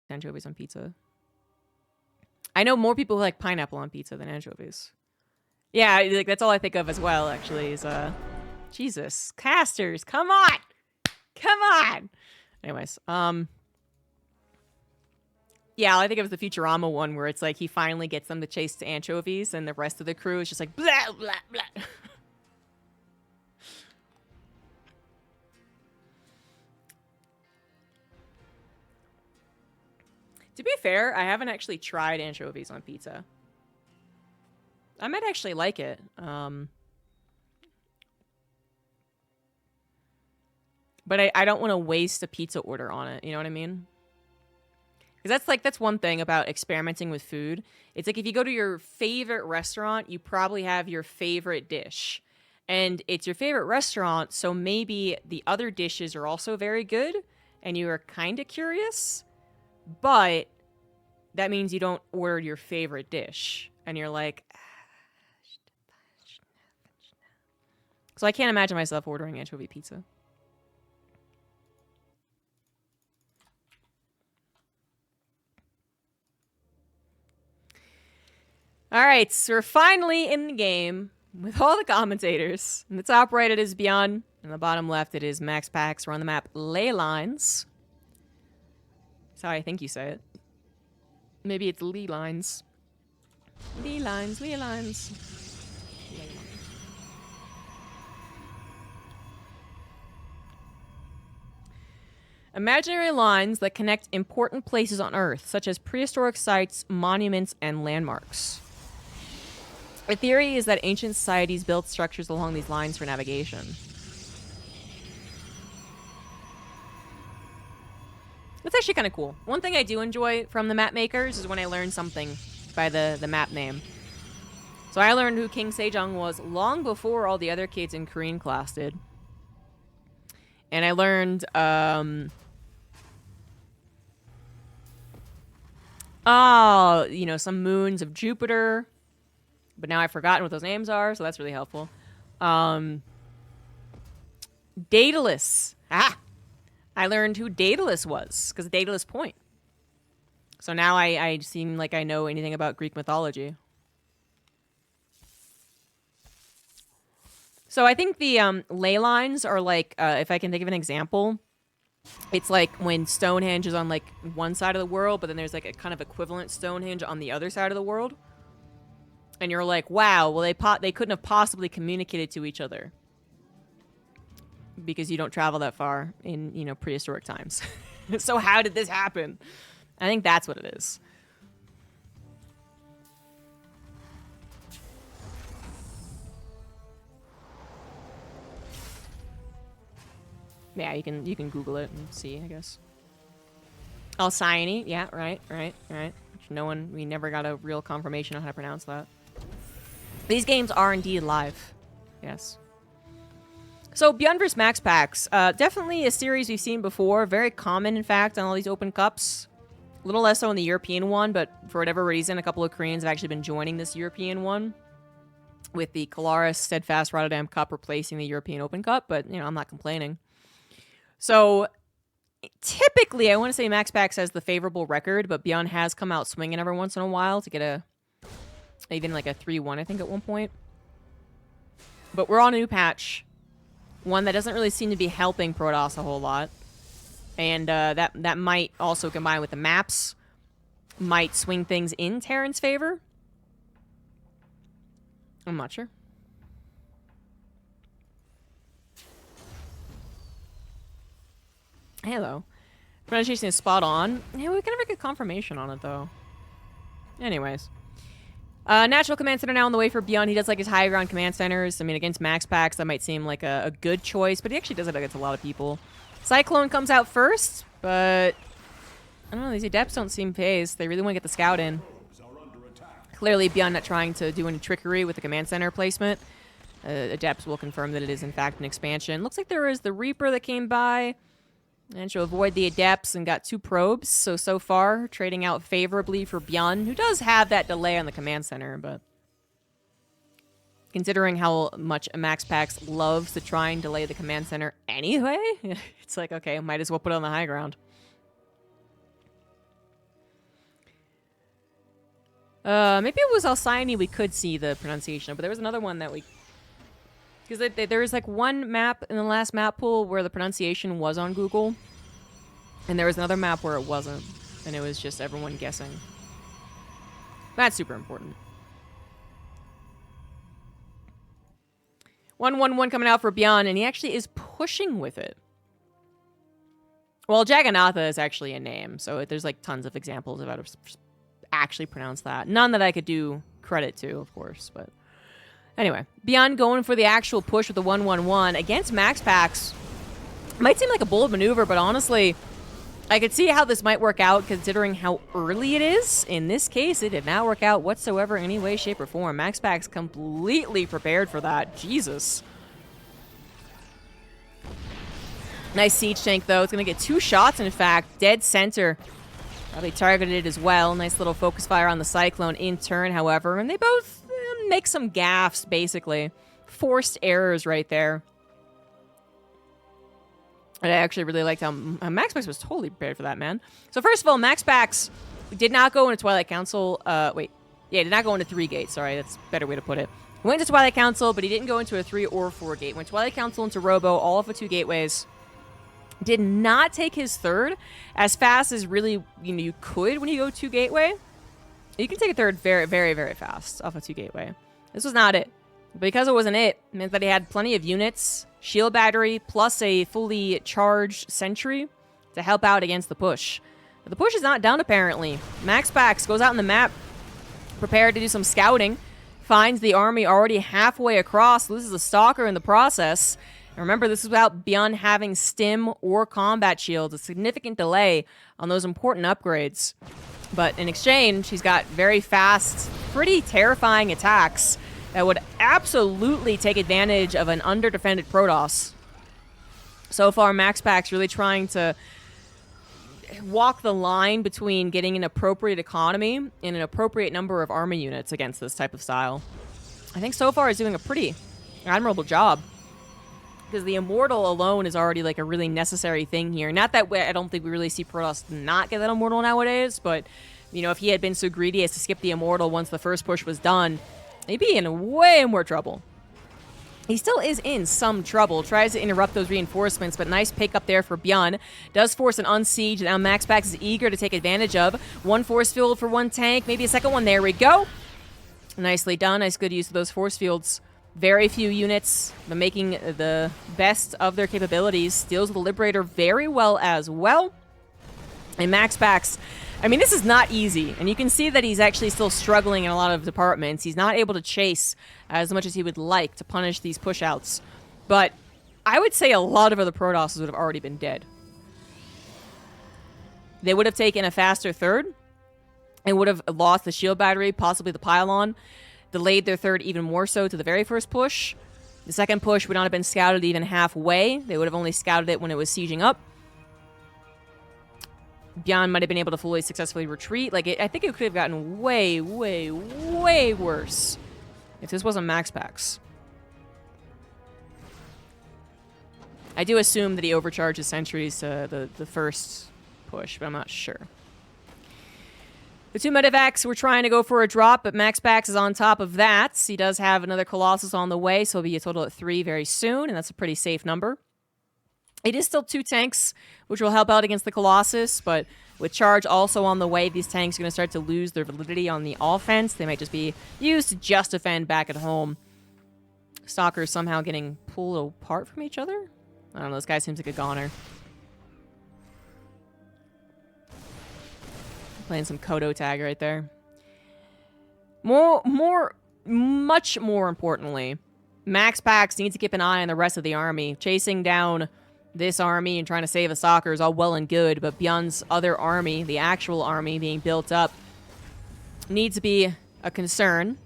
anchovies on pizza. I know more people who like pineapple on pizza than anchovies. Yeah, like that's all I think of as well, actually, is Jesus. Casters, come on! Come on! Anyways, yeah, all I think of is the Futurama one where it's like he finally gets them to chase the anchovies and the rest of the crew is just like blah blah blah. To be fair, I haven't actually tried anchovies on pizza. I might actually like it. But I don't want to waste a pizza order on it. You know what I mean? Because that's one thing about experimenting with food. It's like if you go to your favorite restaurant, you probably have your favorite dish. And it's your favorite restaurant, so maybe the other dishes are also very good, and you are kind of curious. But that means you don't order your favorite dish. And you're like... So I can't imagine myself ordering anchovy pizza. Alright, so we're finally in the game with all the commentators. And the top right it is Byun, and the bottom left it is MaxPax. We're on the map Ley Lines. That's how I think you say it. Maybe it's Lee Lines. Lee Lines, Lee Lines. Imaginary lines that connect important places on Earth, such as prehistoric sites, monuments, and landmarks. The theory is that ancient societies built structures along these lines for navigation. That's actually kind of cool. One thing I do enjoy from the map makers is when I learn something by the map name. So I learned who King Sejong was long before all the other kids in Korean class did. And I learned, you know, some moons of Jupiter. But now I've forgotten what those names are, so that's really helpful. Daedalus. Ah! I learned who Daedalus was, because of Daedalus Point. So now I seem like I know anything about Greek mythology. So I think the ley lines are like, if I can think of an example, it's like when Stonehenge is on like one side of the world, but then there's like a kind of equivalent Stonehenge on the other side of the world. And you're like, wow, well they couldn't have possibly communicated to each other. Because you don't travel that far in, you know, prehistoric times. So how did this happen? I think that's what it is. Yeah, you can Google it and see, I guess. Alcyone, yeah, right. We never got a real confirmation on how to pronounce that. These games are indeed live. Yes. So, Byun vs. MaxPax. Definitely a series we've seen before. Very common, in fact, on all these open cups. A little less so in the European one, but for whatever reason, a couple of Koreans have actually been joining this European one. With the Colaris Steadfast Rotterdam Cup replacing the European Open Cup, but, you know, I'm not complaining. So, typically, I want to say MaxPax has the favorable record, but Byun has come out swinging every once in a while to get even like a 3-1, I think, at one point. But we're on a new patch. One that doesn't really seem to be helping Protoss a whole lot. And that might also combine with the maps. Might swing things in Terran's favor. I'm not sure. Hello. Pronunciation is spot on. Yeah, we can never get confirmation on it, though. Anyways. Natural Command Center now on the way for Byun. He does like his high ground command centers. I mean, against MaxPax, that might seem like a good choice, but he actually does it against a lot of people. Cyclone comes out first, but I don't know, these Adepts don't seem phased. They really want to get the scout in. Clearly, Byun not trying to do any trickery with the command center placement. Adepts will confirm that it is, in fact, an expansion. Looks like there is the Reaper that came by. And she'll avoid the Adepts and got 2 probes. So far, trading out favorably for Byun, who does have that delay on the command center, but considering how much MaxPax loves to try and delay the command center anyway, it's like, okay, might as well put it on the high ground. Maybe it was Alcyone we could see the pronunciation of, but there was another one that we... Because there was like one map in the last map pool where the pronunciation was on Google. And there was another map where it wasn't. And it was just everyone guessing. That's super important. 1-1-1 coming out for Byun, and he actually is pushing with it. Well, Jagannatha is actually a name, so there's like tons of examples of how to actually pronounce that. None that I could do credit to, of course, but... Anyway, Byun going for the actual push with the 1-1-1 against MaxPax. Might seem like a bold maneuver, but honestly... I could see how this might work out considering how early it is. In this case, it did not work out whatsoever in any way, shape, or form. MaxPax completely prepared for that. Jesus. Nice siege tank, though. It's going to get 2 shots, in fact. Dead center. Probably targeted as well. Nice little focus fire on the Cyclone in turn, however. And they both make some gaffes, basically. Forced errors right there. I actually really liked how MaxPax was totally prepared for that, man. So first of all, MaxPax did not go into Twilight Council. Did not go into 3 gates. Sorry, that's a better way to put it. He went to Twilight Council, but he didn't go into a 3 or 4 gate. Went Twilight Council into Robo, all of the 2 gateways. Did not take his 3rd as fast as really you could when you go 2 gateway. You can take a 3rd very, very, very fast off a 2 gateway. This was not it. Because it wasn't it meant that he had plenty of units, shield battery, plus a fully charged sentry to help out against the push. But the push is not done, apparently. MaxPax goes out on the map, prepared to do some scouting, finds the army already halfway across, loses a stalker in the process. And remember, this is without Byun having stim or combat shields, a significant delay on those important upgrades. But in exchange, he's got very fast, pretty terrifying attacks that would absolutely take advantage of an under-defended Protoss. So far, MaxPax really trying to walk the line between getting an appropriate economy and an appropriate number of army units against this type of style. I think so far he's doing a pretty admirable job. Because the Immortal alone is already like a really necessary thing here. Not that I don't think we really see Protoss not get that Immortal nowadays, but if he had been so greedy as to skip the Immortal once the first push was done, he'd be in way more trouble. He still is in some trouble. Tries to interrupt those reinforcements, but nice pick up there for Byun. Does force an unsiege that now MaxPax is eager to take advantage of. 1 force field for 1 tank, maybe a second one. There we go. Nicely done. Nice good use of those force fields. Very few units, but making the best of their capabilities. Steals the Liberator very well as well. And MaxPax, I mean, this is not easy, and you can see that he's actually still struggling in a lot of departments. He's not able to chase as much as he would like to punish these push-outs. But I would say a lot of other Protosses would have already been dead. They would have taken a faster 3rd, and would have lost the shield battery, possibly the pylon, delayed their 3rd even more so to the very first push. The second push would not have been scouted even halfway. They would have only scouted it when it was sieging up. Byun might have been able to fully successfully retreat. I think it could have gotten way, way, way worse if this wasn't MaxPax. I do assume that he overcharged his sentries to the first push, but I'm not sure. The 2 medevacs were trying to go for a drop, but MaxPax is on top of that. He does have another Colossus on the way, so he'll be a total of 3 very soon, and that's a pretty safe number. It is still 2 tanks, which will help out against the Colossus, but with charge also on the way, these tanks are going to start to lose their validity on the offense. They might just be used to just defend back at home. Stalkers somehow getting pulled apart from each other? I don't know, this guy seems like a goner. Playing some Kodo tag right there. Much more importantly, MaxPax needs to keep an eye on the rest of the army. Chasing down this army and trying to save a soccer is all well and good, but Byun's other army, the actual army being built up, needs to be a concern.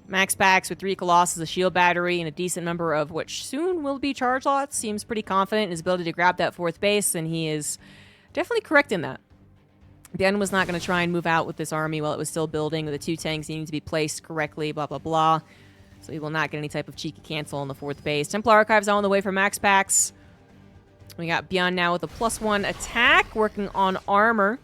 MaxPax with 3 Colossus, a shield battery, and a decent number of which soon will be charge lots. Seems pretty confident in his ability to grab that 4th base, and he is definitely correct in that. Byun was not going to try and move out with this army while it was still building, with the 2 tanks needing to be placed correctly, blah, blah, blah. So he will not get any type of cheeky cancel on the 4th base. Templar Archives on the way for MaxPax. We got Byun now with a +1 attack, working on armor.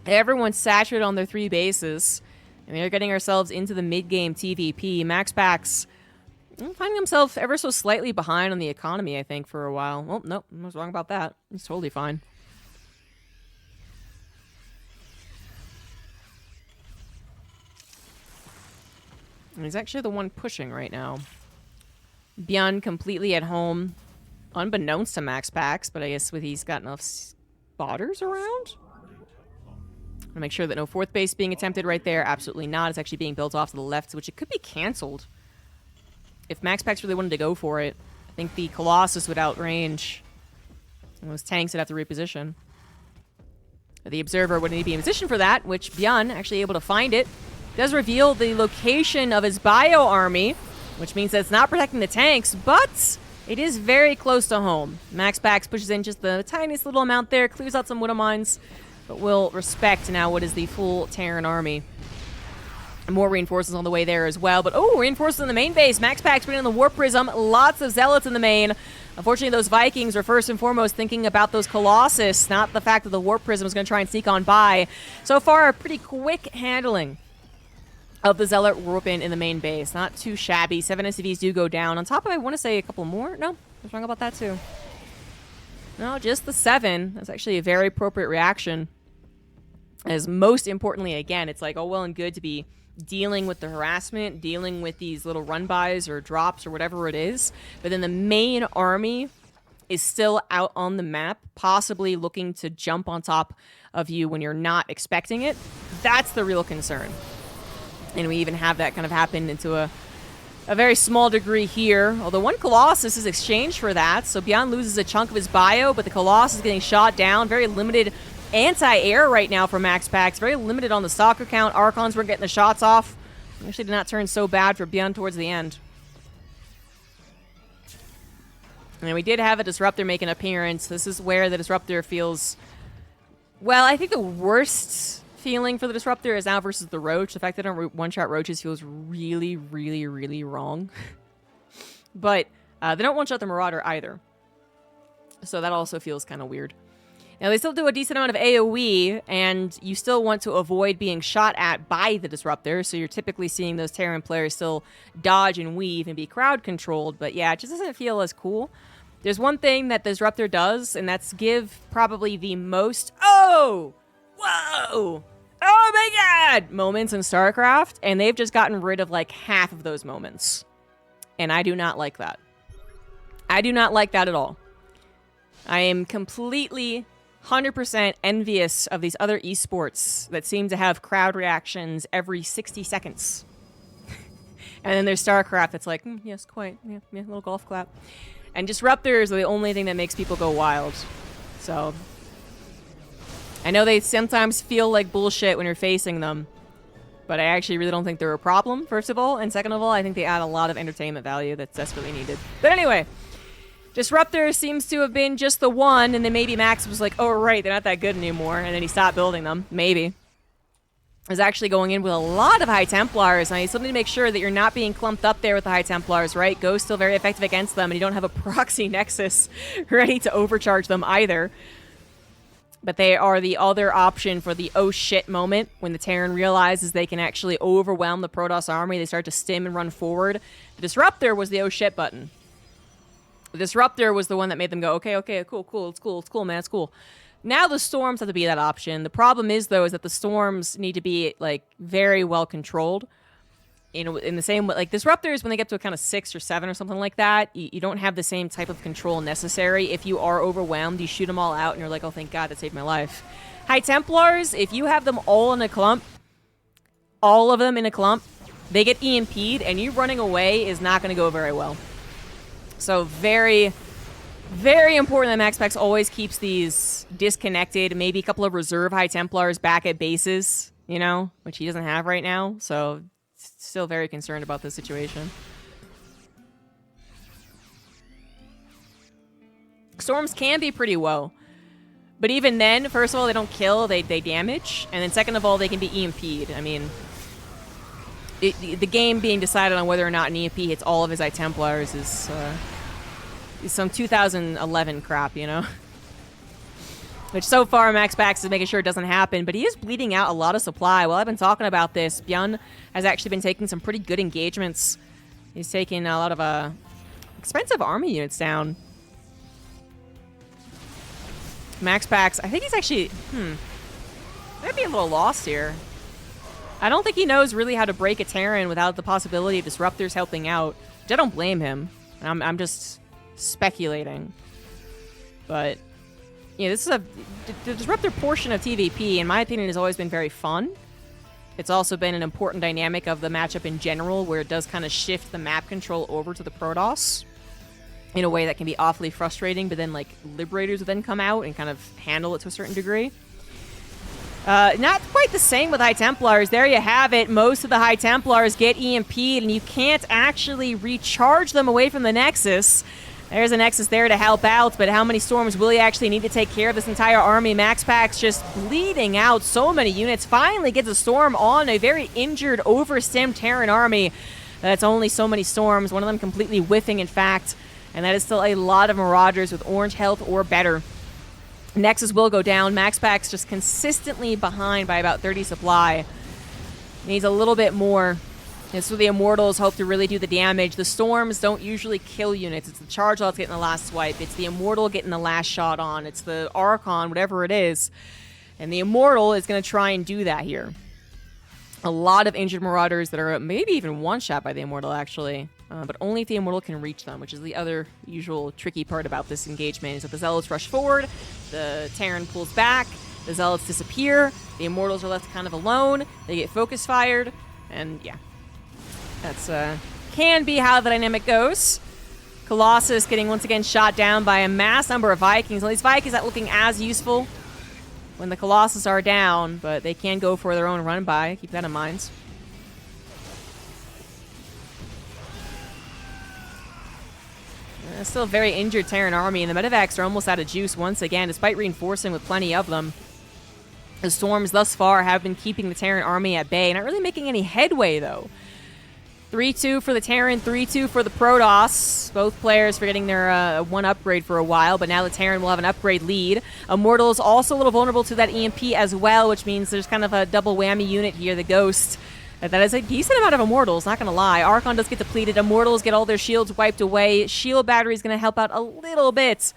Everyone's saturated on their 3 bases. And we are getting ourselves into the mid-game TvP. MaxPax finding himself ever so slightly behind on the economy, I think, for a while. Oh, nope, I was wrong about that. He's totally fine. And he's actually the one pushing right now. Byun completely at home, unbeknownst to MaxPax, but I guess he's got enough spotters around. To make sure that no fourth base being attempted right there. Absolutely not. It's actually being built off to the left, which it could be canceled. If MaxPax really wanted to go for it, I think the Colossus would outrange. And those tanks would have to reposition. The Observer would need to be in position for that, which Byun actually able to find it. Does reveal the location of his bio army, which means that it's not protecting the tanks, but it is very close to home. MaxPax pushes in just the tiniest little amount there, clears out some Widow Mines, but will respect now what is the full Terran army. And more reinforcements on the way there as well. But, oh, reinforcements in the main base. MaxPax bringing in the Warp Prism. Lots of Zealots in the main. Unfortunately, those Vikings are first and foremost thinking about those Colossus, not the fact that the Warp Prism is going to try and sneak on by. So far, a pretty quick handling of the Zealot Warpin in the main base. Not too shabby. 7 SCVs do go down. On top of, I want to say a couple more. No, I was wrong about that too. No, just the 7. That's actually a very appropriate reaction. As most importantly, again, it's like, oh, well and good to be dealing with the harassment, dealing with these little run-bys or drops or whatever it is. But then the main army is still out on the map, possibly looking to jump on top of you when you're not expecting it. That's the real concern. And we even have that kind of happen into a very small degree here. Although one Colossus is exchanged for that, so Byun loses a chunk of his bio, but the Colossus is getting shot down. Very limited anti-air right now for MaxPax. Very limited on the soccer count. Archons were getting the shots off. Actually did not turn so bad for Byun towards the end. And we did have a Disruptor make an appearance. This is where the Disruptor feels... Well, I think the worst feeling for the Disruptor is now versus the Roach. The fact that I don't one-shot Roaches feels really, really, really wrong. But they don't one-shot the Marauder either. So that also feels kind of weird. Now, they still do a decent amount of AoE, and you still want to avoid being shot at by the Disruptor, so you're typically seeing those Terran players still dodge and weave and be crowd-controlled, but yeah, it just doesn't feel as cool. There's one thing that the Disruptor does, and that's give probably the most, oh, whoa, oh my god, moments in StarCraft, and they've just gotten rid of like half of those moments. And I do not like that. I do not like that at all. I am completely 100% envious of these other esports that seem to have crowd reactions every 60 seconds. And then there's StarCraft that's like, yes, quite. Yeah, little golf clap. And Disruptors are the only thing that makes people go wild. So, I know they sometimes feel like bullshit when you're facing them, but I actually really don't think they're a problem, first of all. And second of all, I think they add a lot of entertainment value that's desperately needed. But anyway... Disruptor seems to have been just the one, and then maybe Max was like, oh, right, they're not that good anymore, and then he stopped building them. Maybe. Is actually going in with a lot of High Templars, and you still need to make sure that you're not being clumped up there with the High Templars, right? Go's still very effective against them, and you don't have a proxy Nexus ready to overcharge them either. But they are the other option for the oh shit moment, when the Terran realizes they can actually overwhelm the Protoss army, they start to stim and run forward. The Disruptor was the oh shit button. The Disruptor was the one that made them go, okay, cool, it's cool, man, it's cool. Now the Storms have to be that option. The problem is, though, is that the Storms need to be, like, very well controlled. You know, in the same way, like, Disruptors, when they get to a kind of 6 or 7 or something like that, you don't have the same type of control necessary. If you are overwhelmed, you shoot them all out, and you're like, oh, thank God, that saved my life. High Templars, if you have them all in a clump, all of them in a clump, they get EMP'd, and you running away is not going to go very well. So very, very important that MaxPax always keeps these disconnected. Maybe a couple of reserve High Templars back at bases, you know, which he doesn't have right now. So still very concerned about this situation. Storms can be pretty woe. But even then, first of all, they don't kill, they damage. And then second of all, they can be EMP'd. I mean... The game being decided on whether or not an EMP hits all of his High Templars is some 2011 crap, you know? Which so far MaxPax is making sure it doesn't happen, but he is bleeding out a lot of supply. While I've been talking about this, Byun has actually been taking some pretty good engagements. He's taking a lot of expensive army units down. MaxPax, I think he's actually, might be a little lost here. I don't think he knows really how to break a Terran without the possibility of disruptors helping out. Which I don't blame him. I'm just speculating. But yeah, this is the disruptor portion of TvP, in my opinion, has always been very fun. It's also been an important dynamic of the matchup in general, where it does kind of shift the map control over to the Protoss in a way that can be awfully frustrating, but then, like, Liberators would then come out and kind of handle it to a certain degree. Not quite the same with High Templars. There you have it. Most of the High Templars get EMP'd, and you can't actually recharge them away from the Nexus. There's a Nexus there to help out, but how many storms will he actually need to take care of this entire army? MaxPax just bleeding out so many units. Finally gets a storm on a very injured, overstimmed Terran army. That's only so many storms, one of them completely whiffing, in fact. And that is still a lot of Marauders with orange health or better. Nexus will go down. MaxPax just consistently behind by about 30 supply. Needs a little bit more. And so the Immortals hope to really do the damage. The Storms don't usually kill units. It's the Charge Lots getting the last swipe. It's the Immortal getting the last shot on. It's the Archon, whatever it is. And the Immortal is going to try and do that here. A lot of injured Marauders that are maybe even one-shot by the Immortal, actually. But only if the Immortal can reach them, which is the other usual tricky part about this engagement. Is that the Zealots rush forward, the Terran pulls back, the Zealots disappear, the Immortals are left kind of alone, they get focus fired, and yeah. That's, can be how the dynamic goes. Colossus getting once again shot down by a mass number of Vikings. Well, these Vikings not looking as useful when the Colossus are down, but they can go for their own run-by. Keep that in mind. Still a very injured Terran army, and the Medivacs are almost out of juice once again, despite reinforcing with plenty of them. The Storms thus far have been keeping the Terran army at bay, not really making any headway, though. 3-2 for the Terran, 3-2 for the Protoss. Both players for getting their one upgrade for a while, but now the Terran will have an upgrade lead. Immortals also a little vulnerable to that EMP as well, which means there's kind of a double whammy unit here, the Ghost. That is a decent amount of Immortals, not gonna lie. Archon does get depleted. Immortals get all their shields wiped away. Shield battery is gonna help out a little bit.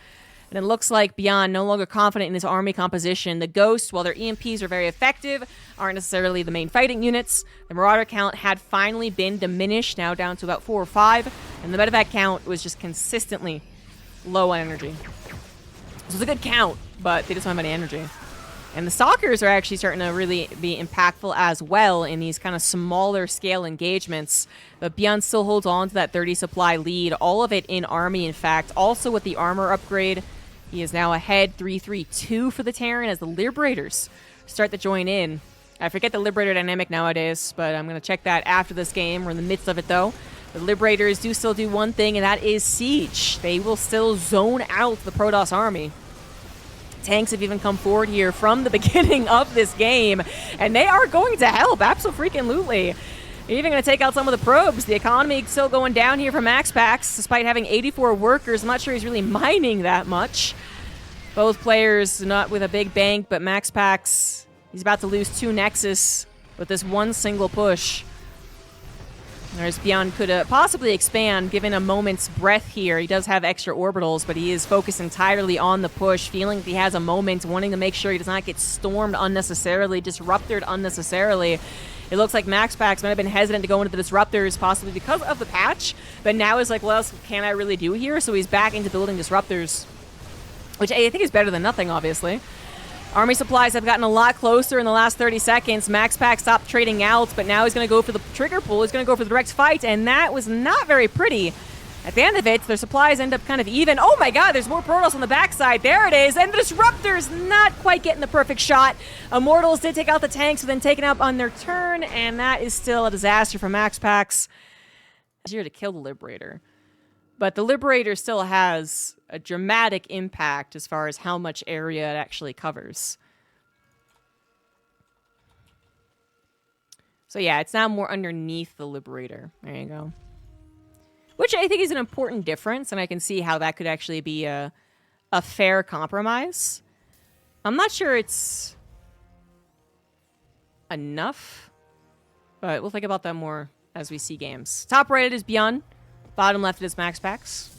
And it looks like Byun no longer confident in his army composition. The Ghosts, while their EMPs are very effective, aren't necessarily the main fighting units. The Marauder count had finally been diminished, now down to about 4 or 5. And the Medevac count was just consistently low on energy. So it's a good count, but they just don't have any energy. And the Stalkers are actually starting to really be impactful as well in these kind of smaller scale engagements. But Byun still holds on to that 30 supply lead, all of it in army, in fact. Also with the armor upgrade, he is now ahead 3-3-2 for the Terran as the Liberators start to join in. I forget the Liberator dynamic nowadays, but I'm going to check that after this game. We're in the midst of it, though. The Liberators do still do one thing, and that is siege. They will still zone out the Protoss army. Tanks have even come forward here from the beginning of this game, and they are going to help, absolutely. They're even going to take out some of the probes. The economy still going down here for MaxPax, despite having 84 workers. I'm not sure he's really mining that much. Both players not with a big bank, but MaxPax, he's about to lose 2 Nexus with this one single push. Whereas Byun could possibly expand, given a moment's breath here. He does have extra orbitals, but he is focused entirely on the push, feeling that he has a moment, wanting to make sure he does not get stormed unnecessarily, disrupted unnecessarily. It looks like MaxPax might have been hesitant to go into the disruptors, possibly because of the patch, but now is like, what else can I really do here? So he's back into building disruptors, which I think is better than nothing, obviously. Army supplies have gotten a lot closer in the last 30 seconds. MaxPax stopped trading out, but now he's going to go for the trigger pull. He's going to go for the direct fight, and that was not very pretty. At the end of it, their supplies end up kind of even. Oh my god, there's more Protoss on the backside. There it is, and the Disruptors not quite getting the perfect shot. Immortals did take out the tanks, but then taken out on their turn, and that is still a disaster for MaxPax. It's easier to kill the Liberator. But the Liberator still has a dramatic impact as far as how much area it actually covers. So yeah, it's now more underneath the Liberator. There you go. Which I think is an important difference, and I can see how that could actually be a fair compromise. I'm not sure it's enough, but we'll think about that more as we see games. Top right is Byun. Bottom left is MaxPax.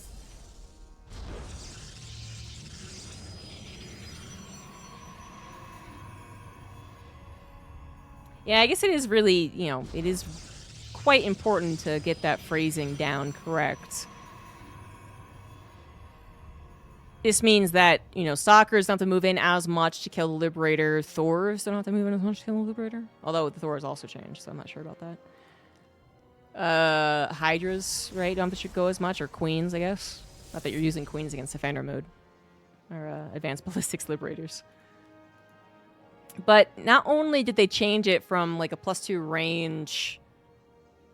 Yeah, I guess it is really, you know, it is quite important to get that phrasing down correct. This means that, you know, Stalkers don't have to move in as much to kill the Liberator. Thors don't have to move in as much to kill the Liberator. Although the Thors also changed, so I'm not sure about that. Hydras, right? Don't have to go as much. Or Queens, I guess. Not that you're using Queens against Defender mode. Or Advanced Ballistics Liberators. But not only did they change it from, like, a +2 range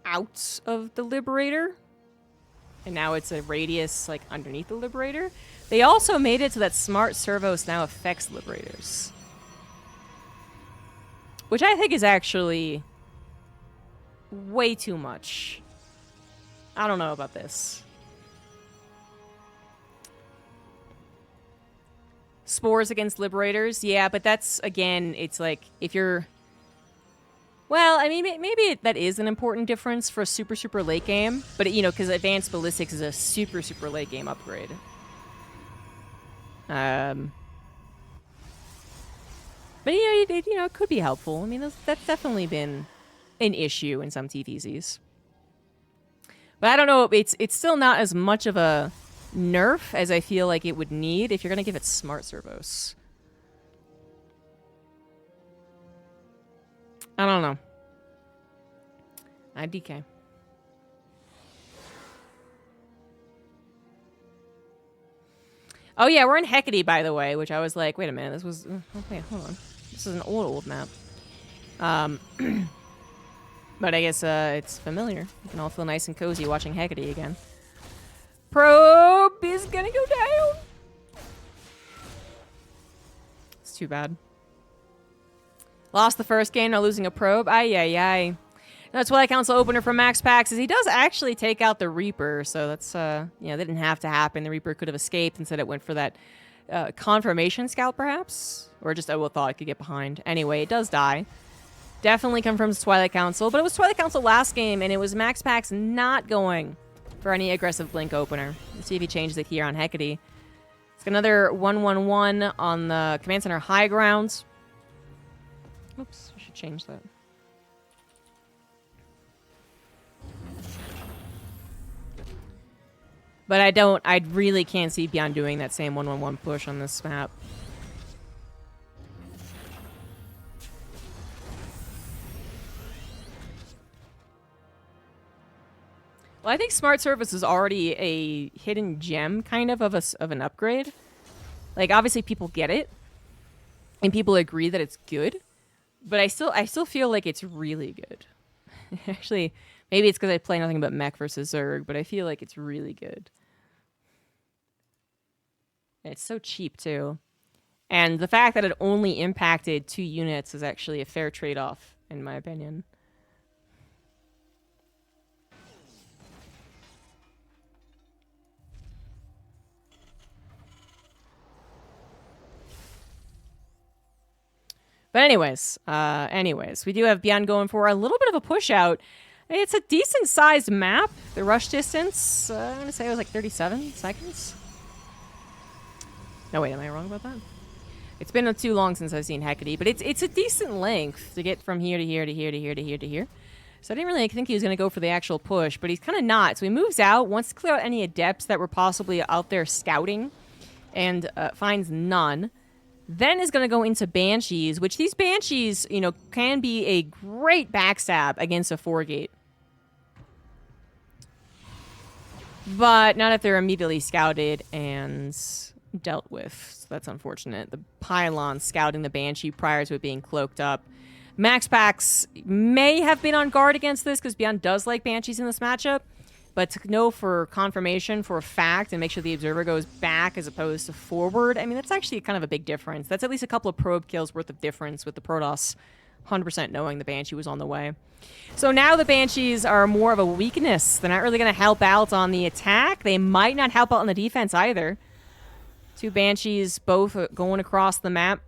out of the Liberator, and now it's a radius, like, underneath the Liberator, they also made it so that Smart Servos now affects Liberators. Which I think is actually way too much. I don't know about this. Spores against Liberators, yeah, but that's, again, it's like, if you're... Well, I mean, maybe that is an important difference for a super, super late game, but, you know, because Advanced Ballistics is a super, super late game upgrade. But, you know, it could be helpful. I mean, that's definitely been an issue in some TVZs. But I don't know, it's still not as much of a nerf as I feel like it would need if you're going to give it Smart Servos. I don't know. IDK. Oh yeah, we're in Hecate, by the way, which I was like, wait a minute, this was... Okay, hold on. This is an old map. But I guess it's familiar. You can all feel nice and cozy watching Hecate again. Probe is gonna go down! It's too bad. Lost the first game, now losing a probe. Ay. That's why I council opener from MaxPax is he does actually take out the Reaper, so that's, you know, that didn't have to happen. The Reaper could have escaped. Instead, it went for that confirmation scout, perhaps? Or just, I thought it could get behind. Anyway, it does die. Definitely confirms Twilight Council, but it was Twilight Council last game, and it was MaxPax not going for any aggressive blink opener. Let's see if he changes it here on Hecate. It's another 1-1-1 on the Command Center high ground. Oops, I should change that. But I really can't see Byun doing that same 1-1-1 push on this map. Well, I think Smart Service is already a hidden gem, kind of an upgrade. Like, obviously people get it, and people agree that it's good, but I still feel like it's really good. Actually, maybe it's because I play nothing but Mech versus Zerg, but I feel like it's really good. It's so cheap, too. And the fact that it only impacted 2 units is actually a fair trade-off, in my opinion. But anyways, we do have Byun going for a little bit of a push out. It's a decent-sized map. The rush distance, I'm going to say it was like 37 seconds. No, wait, am I wrong about that? It's been too long since I've seen Hecate, but it's a decent length to get from here to here to here to here to here to here. So I didn't really think he was going to go for the actual push, but he's kind of not. So he moves out, wants to clear out any adepts that were possibly out there scouting, and finds none. Then is going to go into Banshees, which these Banshees, you know, can be a great backstab against a 4-gate. But not if they're immediately scouted and dealt with. So that's unfortunate. The Pylon scouting the Banshee prior to it being cloaked up. MaxPax may have been on guard against this because Byun does like Banshees in this matchup. But to know for confirmation, for a fact, and make sure the Observer goes back as opposed to forward, I mean, that's actually kind of a big difference. That's at least a couple of probe kills worth of difference with the Protoss 100% knowing the Banshee was on the way. So now the Banshees are more of a weakness. They're not really going to help out on the attack. They might not help out on the defense either. 2 Banshees both going across the map.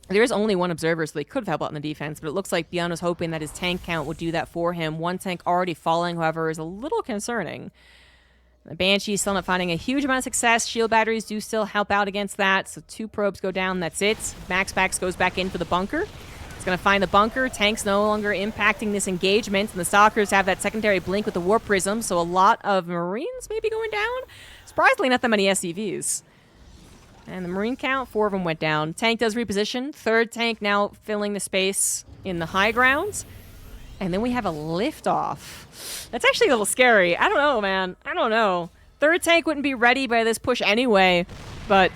There is only one observer, so they could have helped out in the defense, but it looks like Byun was hoping that his tank count would do that for him. One tank already falling, however, is a little concerning. The Banshee still not finding a huge amount of success. Shield batteries do still help out against that, so 2 probes go down, that's it. MaxPax goes back in for the bunker. It's going to find the bunker. Tanks no longer impacting this engagement, and the Stalkers have that secondary blink with the Warp Prism, so a lot of Marines maybe going down. Surprisingly, not that many SCVs. And the Marine count, 4 of them went down. Tank does reposition. 3rd tank now filling the space in the high grounds. And then we have a liftoff. That's actually a little scary. I don't know, man. I don't know. 3rd tank wouldn't be ready by this push anyway. But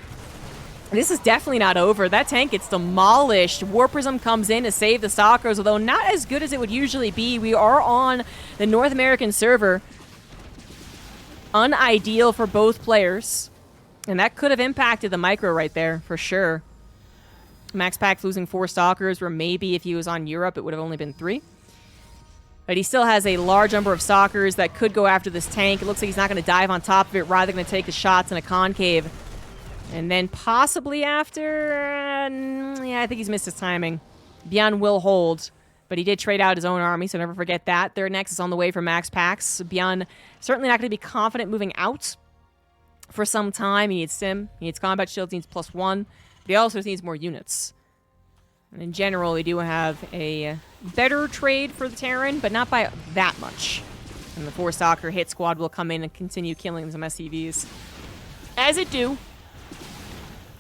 this is definitely not over. That tank gets demolished. Warp Prism comes in to save the Stalkers, although not as good as it would usually be. We are on the North American server. Unideal for both players. And that could have impacted the micro right there, for sure. MaxPax losing 4 Stalkers, where maybe if he was on Europe, it would have only been 3. But he still has a large number of Stalkers that could go after this tank. It looks like he's not going to dive on top of it, rather going to take the shots in a concave. And then possibly after... yeah, I think he's missed his timing. Byun will hold, but he did trade out his own army, so never forget that. 3rd Nexus on the way for MaxPax. Byun certainly not going to be confident moving out for some time. He needs Sim, he needs combat shields, he needs +1. But he also needs more units. And in general, we do have a better trade for the Terran, but not by that much. And the 4 Stalker hit squad will come in and continue killing some SCVs. As it do.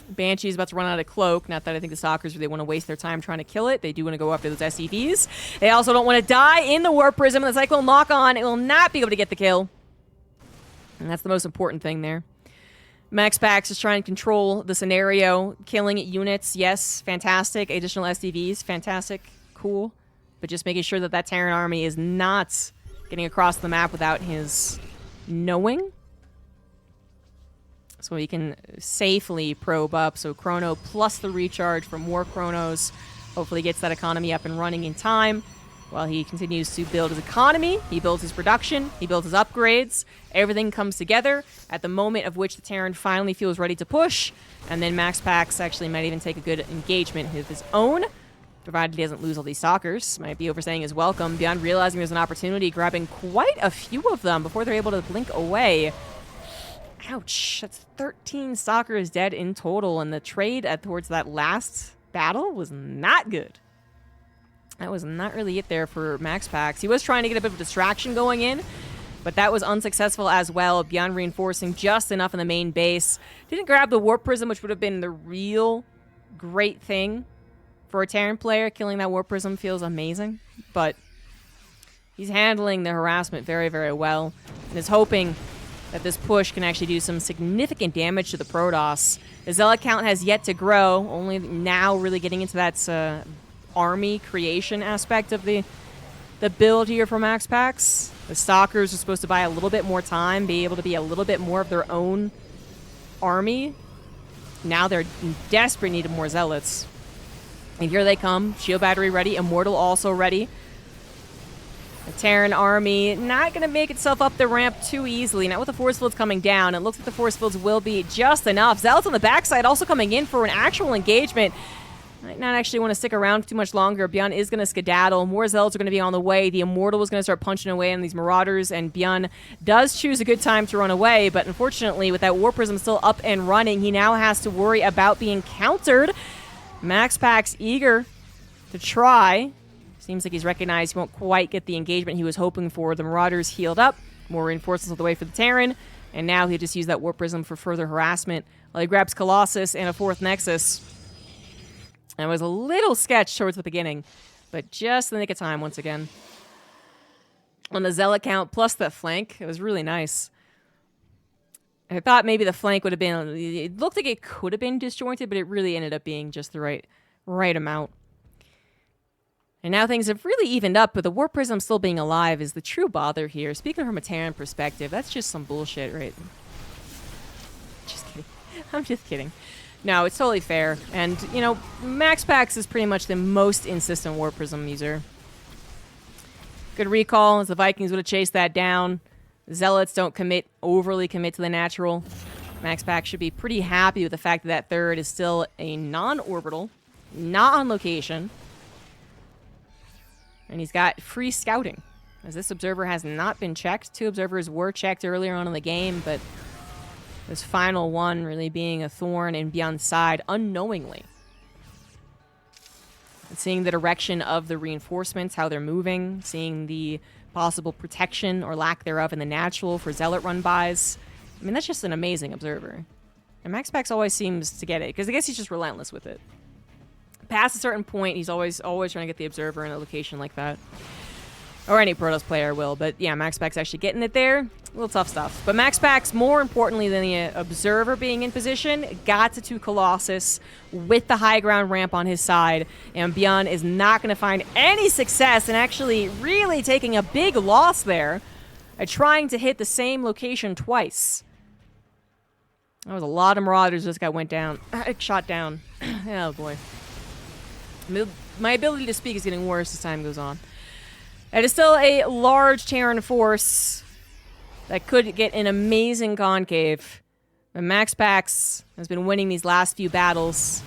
Banshee's about to run out of cloak. Not that I think the Stalkers really want to waste their time trying to kill it. They do want to go after those SCVs. They also don't want to die in the Warp Prism. The Cyclone Lock-On, it will not be able to get the kill. And that's the most important thing there. MaxPax is trying to control the scenario. Killing units, yes, fantastic. Additional SDVs, fantastic, cool. But just making sure that that Terran army is not getting across the map without his knowing. So he can safely probe up. So Chrono plus the recharge for more Chronos. Hopefully gets that economy up and running in time. While he continues to build his economy, he builds his production, he builds his upgrades. Everything comes together at the moment of which the Terran finally feels ready to push. And then MaxPax actually might even take a good engagement of his own, provided he doesn't lose all these Stalkers. Might be overstaying his welcome, beyond realizing there's an opportunity, grabbing quite a few of them before they're able to blink away. Ouch, that's 13 Stalkers dead in total, and the trade towards that last battle was not good. That was not really it there for MaxPax. He was trying to get a bit of a distraction going in, but that was unsuccessful as well, beyond reinforcing just enough in the main base. Didn't grab the Warp Prism, which would have been the real great thing for a Terran player. Killing that Warp Prism feels amazing, but he's handling the harassment very, very well, and is hoping that this push can actually do some significant damage to the Protoss. The Zealot count has yet to grow, only now really getting into that army creation aspect of the build here for MaxPax. The Stalkers are supposed to buy a little bit more time, be able to be a little bit more of their own army. Now they're in desperate need of more Zealots. And here they come, Shield Battery ready, Immortal also ready. The Terran army not going to make itself up the ramp too easily. Not with the force fields coming down. It looks like the force fields will be just enough. Zealots on the backside also coming in for an actual engagement. Might not actually want to stick around too much longer. Byun is going to skedaddle. More Zealots are going to be on the way. The Immortal is going to start punching away on these Marauders, and Byun does choose a good time to run away, but unfortunately, with that Warp Prism still up and running, he now has to worry about being countered. MaxPax eager to try. Seems like he's recognized he won't quite get the engagement he was hoping for. The Marauders healed up. More reinforcements on the way for the Terran, and now he'll just use that Warp Prism for further harassment while he grabs Colossus and a 4th Nexus. And it was a little sketch towards the beginning, but just the nick of time once again. On the Zealot count plus that flank, it was really nice. I thought maybe the flank would have been, it looked like it could have been disjointed, but it really ended up being just the right amount. And now things have really evened up, but the Warp Prism still being alive is the true bother here. Speaking from a Terran perspective, that's just some bullshit, right? Just kidding. I'm just kidding. No, it's totally fair. And, you know, MaxPax is pretty much the most insistent Warp Prism user. Good recall, as the Vikings would have chased that down. Zealots don't overly commit to the natural. MaxPax should be pretty happy with the fact that that 3rd is still a non-orbital. not on location. And he's got free scouting, as this observer has not been checked. 2 observers were checked earlier on in the game, but this final one really being a thorn in Byun's side unknowingly. And seeing the direction of the reinforcements, how they're moving, seeing the possible protection or lack thereof in the natural for Zealot run-bys. I mean, that's just an amazing observer. And MaxPax always seems to get it, because I guess he's just relentless with it. Past a certain point, he's always trying to get the observer in a location like that. Or any Protoss player will, but yeah, MaxPax actually getting it there. A little tough stuff. But MaxPax, more importantly than the observer being in position, got to Colossus with the high ground ramp on his side. And Byun is not going to find any success and actually really taking a big loss there at trying to hit the same location twice. That was a lot of Marauders this guy went down. Shot down. Oh boy. My ability to speak is getting worse as time goes on. It is still a large Terran force that could get an amazing concave. But MaxPax has been winning these last few battles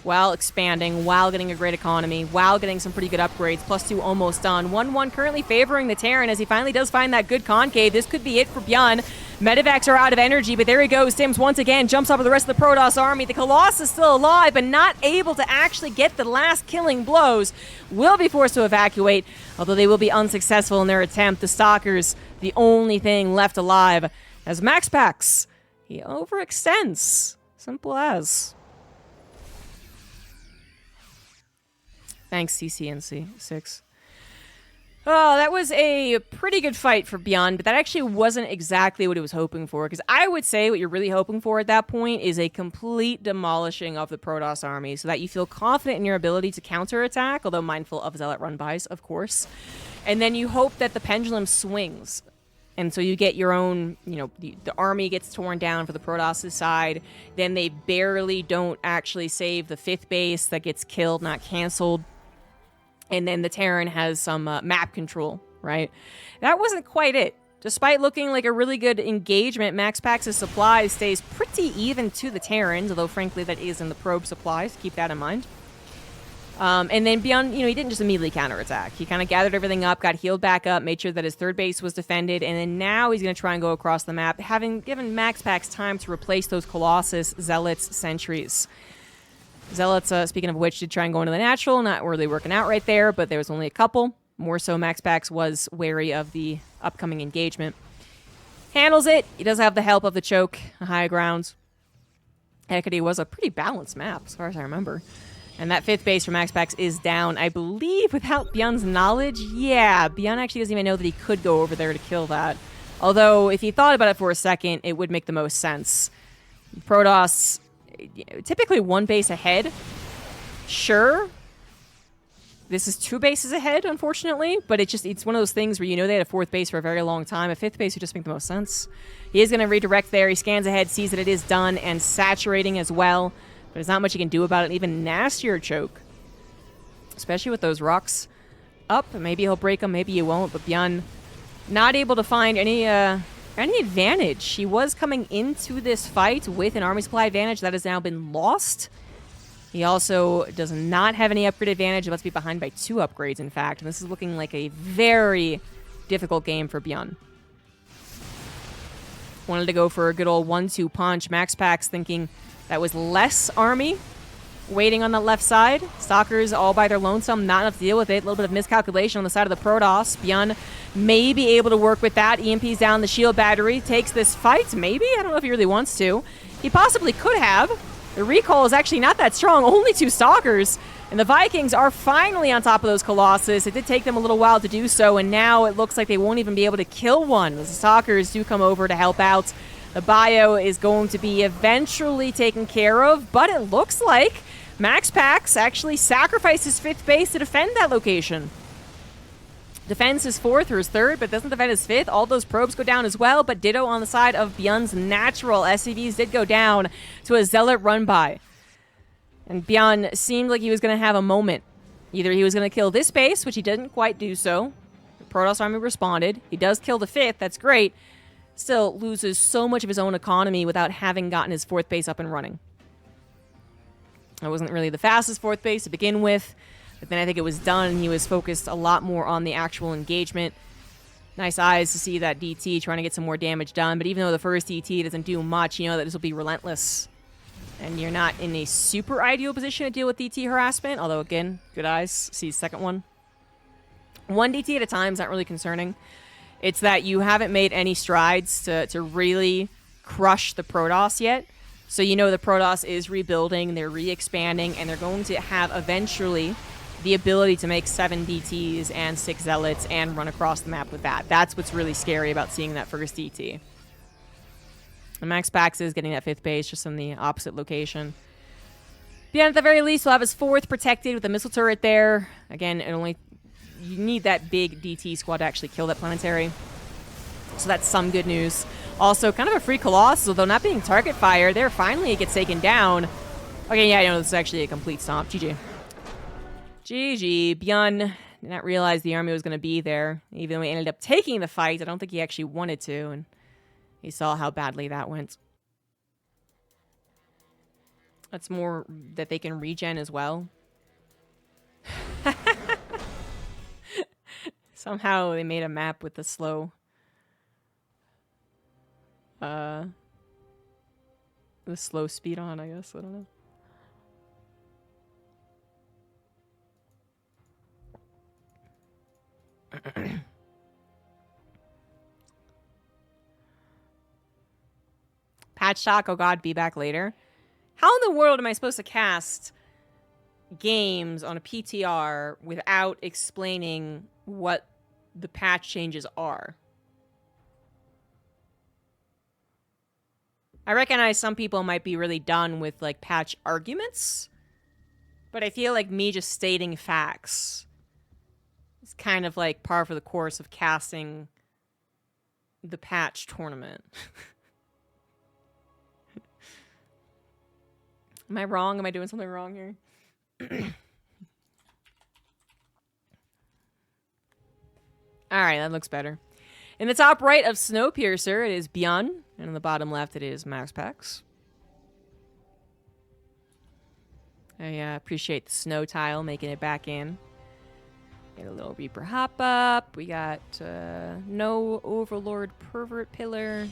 while expanding, while getting a great economy, while getting some pretty good upgrades. +2 almost done. 1-1 currently favoring the Terran as he finally does find that good concave. This could be it for Byun. Medivacs are out of energy, but there he goes. Sims once again jumps over the rest of the Protoss army. The Colossus still alive, but not able to actually get the last killing blows. Will be forced to evacuate, although they will be unsuccessful in their attempt. The Stalkers, the only thing left alive. As MaxPax, he overextends. Simple as. Thanks, CCNC6. Oh, that was a pretty good fight for Byun, but that actually wasn't exactly what he was hoping for, because I would say what you're really hoping for at that point is a complete demolishing of the Protoss army so that you feel confident in your ability to counterattack, although mindful of Zealot run-bys, of course. And then you hope that the pendulum swings. And so you get your own, you know, the army gets torn down for the Protoss' side. Then they barely don't actually save the 5th base that gets killed, not canceled. And then the Terran has some map control, right? That wasn't quite it. Despite looking like a really good engagement, MaxPax's supply stays pretty even to the Terrans, although frankly that is in the probe supplies. Keep that in mind. And then Byun, you know, he didn't just immediately counterattack. He kind of gathered everything up, got healed back up, made sure that his 3rd base was defended, and then now he's going to try and go across the map, having given MaxPax time to replace those Colossus, Zealots, Sentries. Zealots, speaking of which, did try and go into the natural. Not really working out right there, but there was only a couple. More so, MaxPax was wary of the upcoming engagement. Handles it. He does have the help of the choke, the high ground. Hecate was a pretty balanced map, as far as I remember. And that 5th base for MaxPax is down, I believe, without Byun's knowledge. Yeah, Byun actually doesn't even know that he could go over there to kill that. Although, if he thought about it for a second, it would make the most sense. Protoss, typically 1 base ahead. Sure. This is 2 bases ahead, unfortunately, but it's one of those things where you know they had a 4th base for a very long time. A 5th base would just make the most sense. He is going to redirect there. He scans ahead, sees that it is done, and saturating as well. But there's not much you can do about it. Even nastier choke. Especially with those rocks up. Maybe he'll break them, maybe he won't. But Byun not able to find any advantage. He was coming into this fight with an army supply advantage that has now been lost. He also does not have any upgrade advantage. He must be behind by 2 upgrades, in fact. And this is looking like a very difficult game for Byun. Wanted to go for a good old 1-2 punch. MaxPax thinking that was less army waiting on the left side. Stalkers all by their lonesome, not enough to deal with it. A little bit of miscalculation on the side of the Protoss. Byun may be able to work with that. EMP's down the shield battery. Takes this fight, maybe? I don't know if he really wants to. He possibly could have. The recall is actually not that strong. Only 2 Stalkers. And the Vikings are finally on top of those Colossus. It did take them a little while to do so, and now it looks like they won't even be able to kill one. The Stalkers do come over to help out. The bio is going to be eventually taken care of, but it looks like MaxPax actually sacrificed his 5th base to defend that location. Defends his 4th or his 3rd, but doesn't defend his 5th. All those probes go down as well, but ditto on the side of Byun's natural. SCVs did go down to a Zealot run-by. And Byun seemed like he was going to have a moment. Either he was going to kill this base, which he didn't quite do so. The Protoss army responded. He does kill the 5th, that's great. Still loses so much of his own economy without having gotten his 4th base up and running. It wasn't really the fastest 4th base to begin with, but then I think it was done. He was focused a lot more on the actual engagement. Nice eyes to see that DT trying to get some more damage done, but even though the first DT doesn't do much, you know that this will be relentless. And you're not in a super ideal position to deal with DT harassment, although again, good eyes, see the second one. 1 DT at a time is not really concerning. It's that you haven't made any strides to really crush the Protoss yet. So you know the Protoss is rebuilding, they're re-expanding, and they're going to have eventually the ability to make 7 DTs and 6 Zealots and run across the map with that. That's what's really scary about seeing that first DT. And MaxPax is getting that 5th base, just in the opposite location. Byun, at the very least, will have his 4th protected with the missile turret there. Again, you need that big DT squad to actually kill that planetary. So that's some good news. Also, kind of a free Colossus, although not being target fire, there finally it gets taken down. Okay, yeah, I know this is actually a complete stomp. GG. GG. Byun did not realize the army was going to be there. Even though he ended up taking the fight, I don't think he actually wanted to, and he saw how badly that went. That's more that they can regen as well. Somehow they made a map with the slow... the slow speed on, I guess. I don't know. Patch shock, oh god, be back later. How in the world am I supposed to cast games on a PTR without explaining what the patch changes are? I recognize some people might be really done with like patch arguments, but I feel like me just stating facts is kind of like par for the course of casting the patch tournament. Am I wrong? Am I doing something wrong here? Alright, that looks better. In the top right of Snowpiercer, it is Byun. And in the bottom left, it is MaxPax. I appreciate the snow tile making it back in. Get a little Reaper hop up. We got no Overlord Pervert Pillar.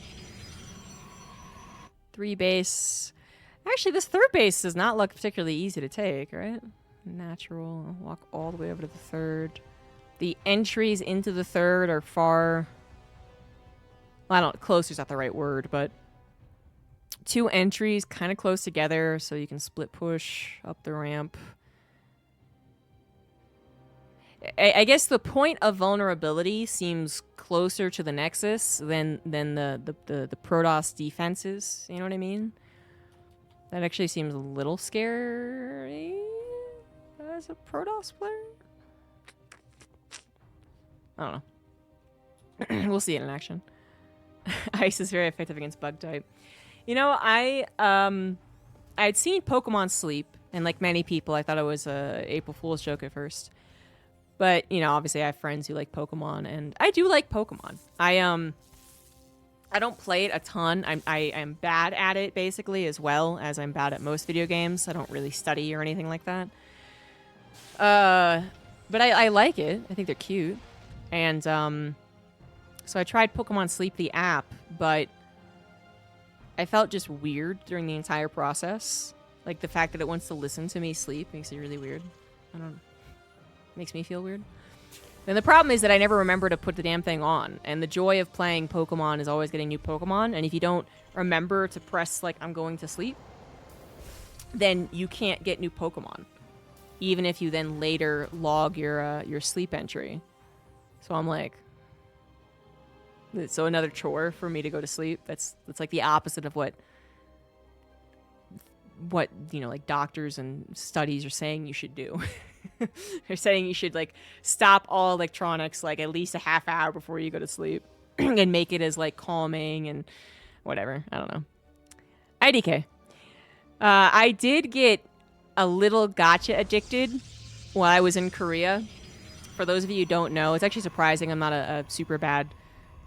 3 base. Actually, this 3rd base does not look particularly easy to take, right? Natural. I'll walk all the way over to the 3rd. The entries into the 3rd are far... Well, I don't... Closer is not the right word, but... 2 entries kind of close together, so you can split push up the ramp. I guess the point of vulnerability seems closer to the Nexus than the Protoss defenses. You know what I mean? That actually seems a little scary as a Protoss player. I don't know. We'll see it in action. Ice is very effective against bug type. You know, I'd seen Pokemon Sleep, and like many people, I thought it was a April Fool's joke at first. But, you know, obviously I have friends who like Pokemon, and I do like Pokemon. I don't play it a ton. I am bad at it, basically, as well as I'm bad at most video games. I don't really study or anything like that. But I like it. I think they're cute. And, so I tried Pokemon Sleep, the app, but I felt just weird during the entire process. Like, the fact that it wants to listen to me sleep makes it really weird. I don't... Makes me feel weird. And the problem is that I never remember to put the damn thing on. And the joy of playing Pokemon is always getting new Pokemon. And if you don't remember to press, like, I'm going to sleep, then you can't get new Pokemon. Even if you then later log your sleep entry. So I'm like... So another chore for me to go to sleep. That's like the opposite of what you know, like doctors and studies are saying you should do. They're saying you should like stop all electronics like at least a half hour before you go to sleep and make it as like calming and whatever. I don't know. IDK. I did get a little gacha addicted while I was in Korea. For those of you who don't know, it's actually surprising I'm not a super bad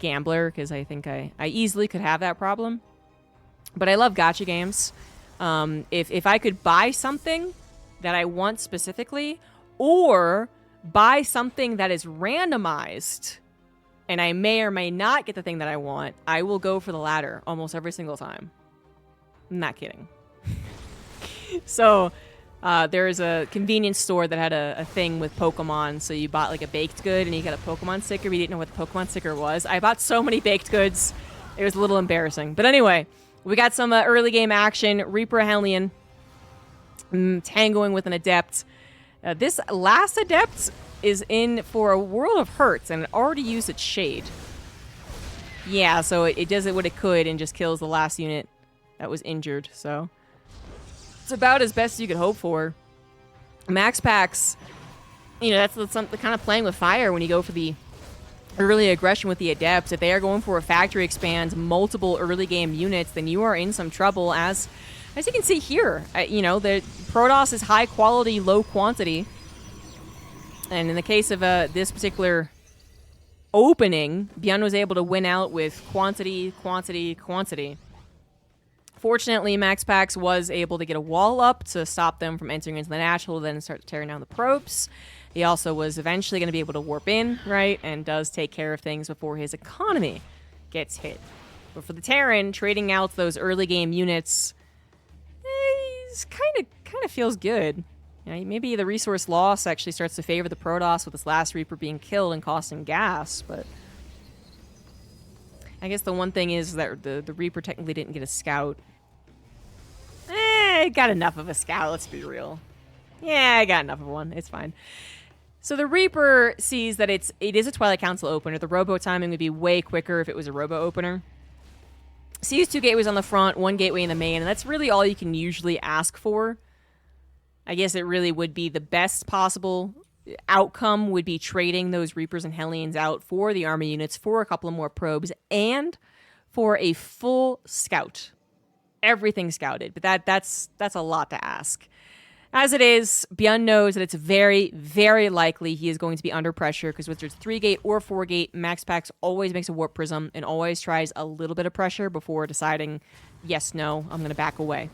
gambler because I think I easily could have that problem. But I love gacha games. If I could buy something that I want specifically, or buy something that is randomized, and I may or may not get the thing that I want, I will go for the latter almost every single time. I'm not kidding. So, there's a convenience store that had a thing with Pokemon, so you bought like a baked good and you got a Pokemon sticker, but you didn't know what the Pokemon sticker was. I bought so many baked goods, it was a little embarrassing. But anyway, we got some early game action. Reaper Hellion tangoing with an Adept. This last Adept is in for a World of Hurts, and it already used its Shade. Yeah, so it does it what it could and just kills the last unit that was injured, so it's about as best as you could hope for. MaxPax, you know, that's the kind of playing with fire when you go for the early aggression with the Adepts. If they are going for a factory expands, multiple early game units, then you are in some trouble. As you can see here, you know, the Protoss is high quality, low quantity. And in the case of this particular opening, Byun was able to win out with quantity, quantity, quantity. Fortunately, MaxPax was able to get a wall up to stop them from entering into the natural, then start tearing down the probes. He also was eventually going to be able to warp in, right, and does take care of things before his economy gets hit. But for the Terran, trading out those early game units, kind of feels good. You know, maybe the resource loss actually starts to favor the Protoss with this last Reaper being killed and costing gas, but I guess the one thing is that the Reaper technically didn't get a scout. I got enough of a scout, let's be real. Yeah, I got enough of one. It's fine. So the Reaper sees that it is a Twilight Council opener. The robo timing would be way quicker if it was a robo opener. Sees 2 gateways on the front, 1 gateway in the main, and that's really all you can usually ask for. I guess it really would be the best possible outcome would be trading those Reapers and Hellions out for the army units, for a couple of more probes, and for a full scout. Everything scouted, but that's a lot to ask. As it is, Byun knows that it's very, very likely he is going to be under pressure, because whether it's 3-gate or 4-gate, MaxPax always makes a Warp Prism and always tries a little bit of pressure before deciding, yes, no, I'm going to back away.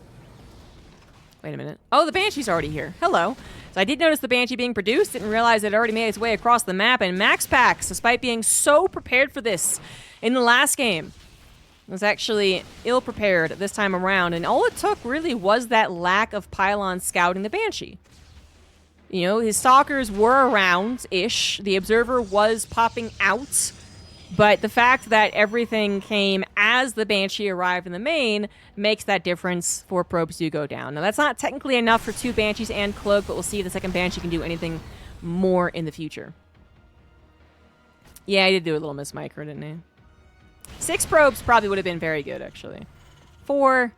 Wait a minute. Oh, the Banshee's already here. Hello. So I did notice the Banshee being produced, didn't realize it already made its way across the map, and MaxPax, despite being so prepared for this in the last game, was actually ill-prepared this time around, and all it took really was that lack of pylon scouting the Banshee. You know, his Stalkers were around-ish, the Observer was popping out, but the fact that everything came as the Banshee arrived in the main makes that difference for probes to go down. Now, that's not technically enough for 2 Banshees and Cloak, but we'll see if the second Banshee can do anything more in the future. Yeah, I did do a little miss micro, didn't I? 6 probes probably would have been very good, actually. 4,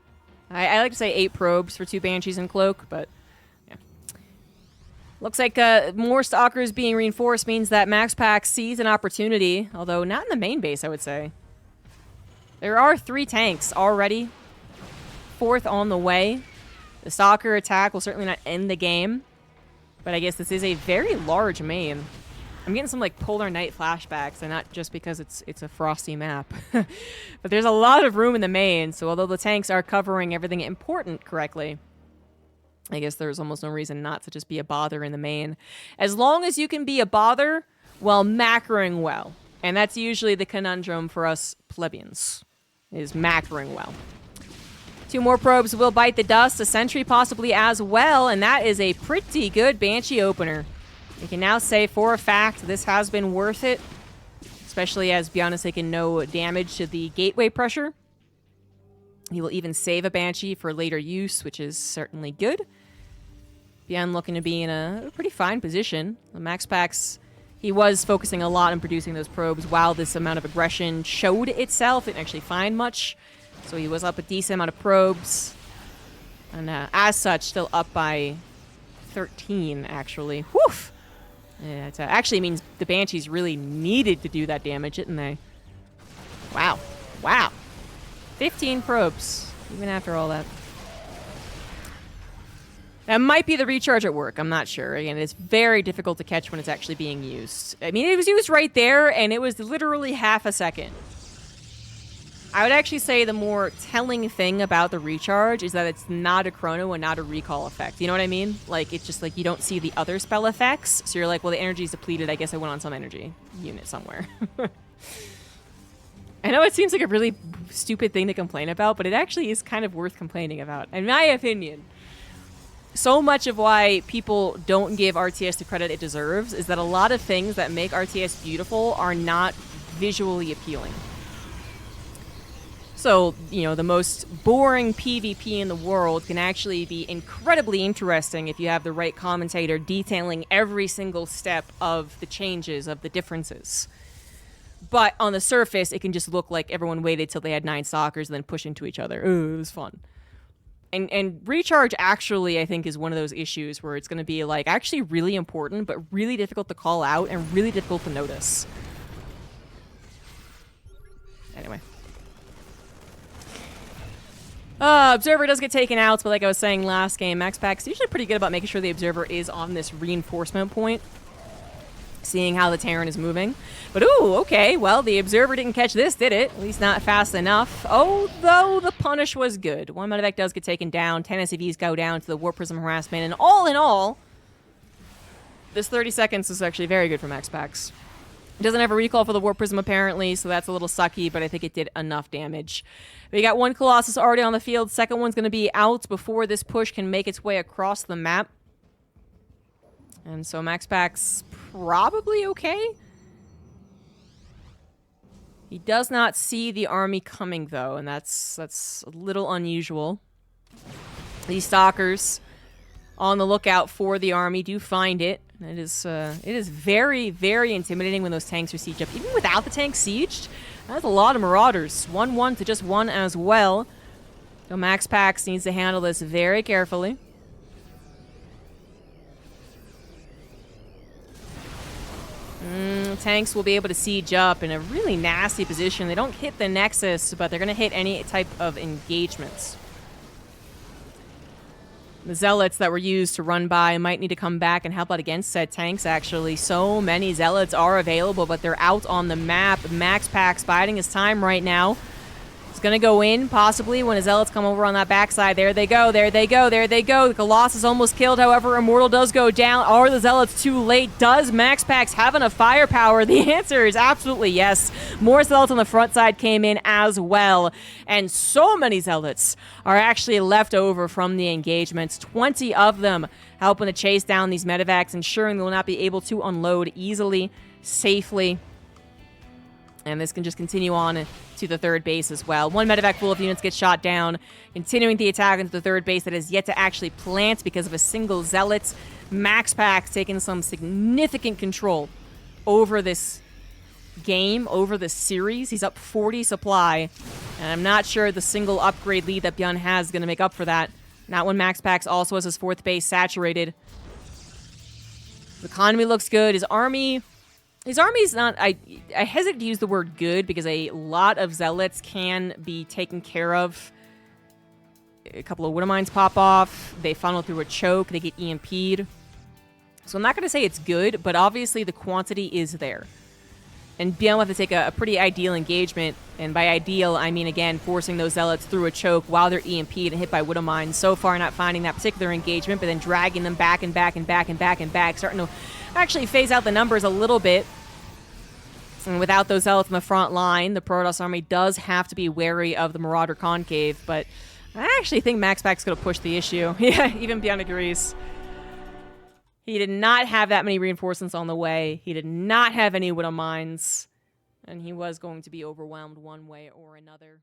I like to say 8 probes for 2 Banshees and Cloak, but yeah. Looks like more Stalkers being reinforced means that MaxPax sees an opportunity, although not in the main base, I would say. There are 3 tanks already. 4th on the way. The Stalker attack will certainly not end the game, but I guess this is a very large main. I'm getting some like Polar Night flashbacks, and not just because it's a frosty map. But there's a lot of room in the main, so although the tanks are covering everything important correctly, I guess there's almost no reason not to just be a bother in the main. As long as you can be a bother while macroing well. And that's usually the conundrum for us plebeians, is macroing well. 2 more probes will bite the dust, a sentry possibly as well, and that is a pretty good Banshee opener. We can now say for a fact this has been worth it, especially as Byun has taken no damage to the gateway pressure. He will even save a Banshee for later use, which is certainly good. Byun looking to be in a pretty fine position. The MaxPax, he was focusing a lot on producing those probes while this amount of aggression showed itself. Didn't actually find much, so he was up a decent amount of probes. And as such, still up by 13, actually. Woof! Yeah, it actually means the Banshees really needed to do that damage, didn't they? Wow. Wow. 15 probes, even after all that. That might be the recharge at work. I'm not sure. Again, it's very difficult to catch when it's actually being used. I mean, it was used right there, and it was literally half a second. I would actually say the more telling thing about the recharge is that it's not a chrono and not a recall effect. You know what I mean? Like, it's just like you don't see the other spell effects. So you're like, well, the energy's depleted. I guess I went on some energy unit somewhere. I know it seems like a really stupid thing to complain about, but it actually is kind of worth complaining about, in my opinion. So much of why people don't give RTS the credit it deserves is that a lot of things that make RTS beautiful are not visually appealing. So, you know, the most boring PvP in the world can actually be incredibly interesting if you have the right commentator detailing every single step of the changes, of the differences. But on the surface, it can just look like everyone waited till they had 9 stalkers and then push into each other. Ooh, it was fun. And recharge actually, I think, is one of those issues where it's going to be, like, actually really important, but really difficult to call out and really difficult to notice. Anyway. Observer does get taken out, but like I was saying last game, MaxPax is usually pretty good about making sure the Observer is on this reinforcement point, seeing how the Terran is moving. But ooh, okay, well, the Observer didn't catch this, did it? At least not fast enough. Although the punish was good. One medevac does get taken down, 10 SCVs go down to the Warp Prism harassment, and all in all, this 30 seconds is actually very good for MaxPax. It doesn't have a recall for the Warp Prism, apparently, so that's a little sucky, but I think it did enough damage. We got one Colossus already on the field. Second one's going to be out before this push can make its way across the map. And so MaxPax probably okay. He does not see the army coming, though, and that's a little unusual. These stalkers on the lookout for the army do find it. It is very, very intimidating when those tanks are sieged up. Even without the tanks sieged, that's a lot of marauders. 1-1 to just 1 as well. So MaxPax needs to handle this very carefully. Tanks will be able to siege up in a really nasty position. They don't hit the Nexus, but they're going to hit any type of engagements. The Zealots that were used to run by might need to come back and help out against said tanks, actually. So many Zealots are available, but they're out on the map. MaxPax biding his time right now. He's going to go in, possibly, when his Zealots come over on that backside. There they go, there they go, there they go. The Colossus is almost killed, however. Immortal does go down. Are the Zealots too late? Does MaxPax have enough firepower? The answer is absolutely yes. More Zealots on the front side came in as well. And so many Zealots are actually left over from the engagements. 20 of them helping to chase down these medevacs, ensuring they will not be able to unload easily, safely. And this can just continue on to the third base as well. One medevac full of units gets shot down, continuing the attack into the third base that is yet to actually plant because of a single Zealot. MaxPax taking some significant control over this game, over this series. He's up 40 supply, and I'm not sure the single upgrade lead that Byun has is going to make up for that. Not when MaxPax also has his fourth base saturated. The economy looks good. His army's not... I hesitate to use the word good because a lot of Zealots can be taken care of. A couple of Widow Mines pop off. They funnel through a choke. They get EMP'd. So I'm not going to say it's good, but obviously the quantity is there. And Byun will have to take a pretty ideal engagement. And by ideal, I mean, again, forcing those Zealots through a choke while they're EMP'd and hit by Widow Mines. So far, not finding that particular engagement, but then dragging them back and back and back and back and back. Starting to actually phase out the numbers a little bit. And without those Zealots in the front line, the Protoss army does have to be wary of the Marauder Concave. But I actually think MaxPax could have pushed the issue. Yeah, even Byun agrees. He did not have that many reinforcements on the way. He did not have any Widow Mines. And he was going to be overwhelmed one way or another.